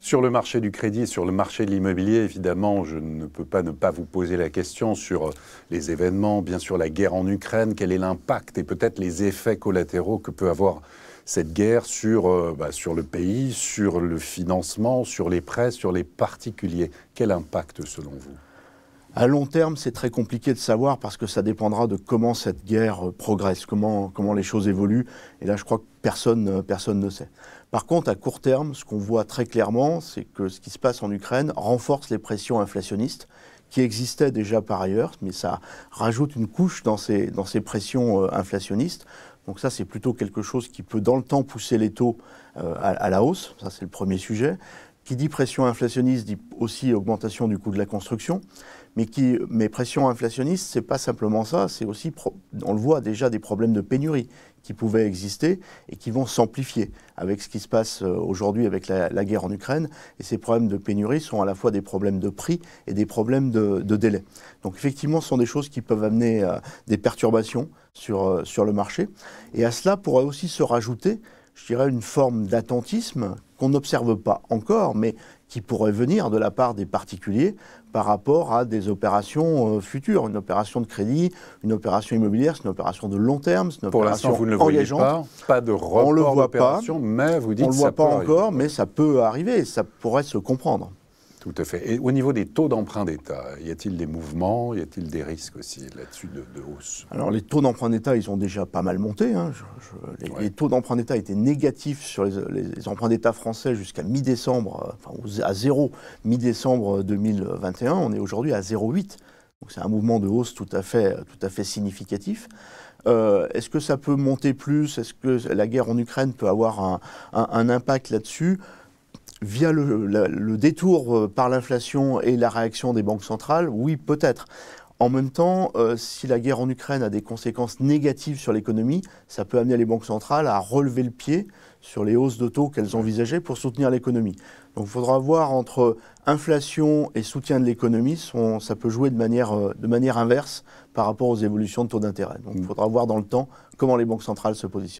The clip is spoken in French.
Sur le marché du crédit et sur le marché de l'immobilier, évidemment, je ne peux pas ne pas vous poser la question sur les événements, bien sûr la guerre en Ukraine, quel est l'impact et peut-être les effets collatéraux que peut avoir cette guerre sur le pays, sur le financement, sur les prêts, sur les particuliers. Quel impact selon vous ? À long terme, c'est très compliqué de savoir parce que ça dépendra de comment cette guerre progresse, comment les choses évoluent. Et là, je crois que personne ne sait. Par contre, à court terme, ce qu'on voit très clairement, c'est que ce qui se passe en Ukraine renforce les pressions inflationnistes qui existaient déjà par ailleurs, mais ça rajoute une couche dans ces pressions inflationnistes. Donc ça, c'est plutôt quelque chose qui peut, dans le temps, pousser les taux à la hausse. Ça, c'est le premier sujet. Qui dit pression inflationniste dit aussi augmentation du coût de la construction. Mais pression inflationniste, c'est pas simplement ça, c'est aussi, on le voit déjà, des problèmes de pénurie qui pouvaient exister et qui vont s'amplifier avec ce qui se passe aujourd'hui avec la guerre en Ukraine. Et ces problèmes de pénurie sont à la fois des problèmes de prix et des problèmes de délai. Donc effectivement, ce sont des choses qui peuvent amener des perturbations sur le marché. Et à cela pourrait aussi se rajouter, je dirais, une forme d'attentisme qu'on n'observe pas encore, mais qui pourrait venir de la part des particuliers par rapport à des opérations futures. Une opération de crédit, une opération immobilière, c'est une opération de long terme, c'est une Pour opération l'instant, vous ne le voyez engageante. pas de report d'opération, mais vous dites on que le voit ça pas peut encore, arriver. mais ça peut arriver, ça pourrait se comprendre. Tout à fait. Et au niveau des taux d'emprunt d'État, y a-t-il des mouvements, y a-t-il des risques aussi là-dessus de hausse? Alors les taux d'emprunt d'État, ils ont déjà pas mal monté. Hein. Les taux d'emprunt d'État étaient négatifs sur les emprunts d'État français jusqu'à mi-décembre, à zéro, mi-décembre 2021. On est aujourd'hui à 0,8. Donc c'est un mouvement de hausse tout à fait significatif. Est-ce que ça peut monter plus? Est-ce que la guerre en Ukraine peut avoir un impact là-dessus? Via le détour par l'inflation et la réaction des banques centrales, oui, peut-être. En même temps, si la guerre en Ukraine a des conséquences négatives sur l'économie, ça peut amener les banques centrales à relever le pied sur les hausses de taux qu'elles envisageaient pour soutenir l'économie. Donc il faudra voir entre inflation et soutien de l'économie, ça peut jouer de manière inverse par rapport aux évolutions de taux d'intérêt. Donc il faudra voir dans le temps comment les banques centrales se positionnent.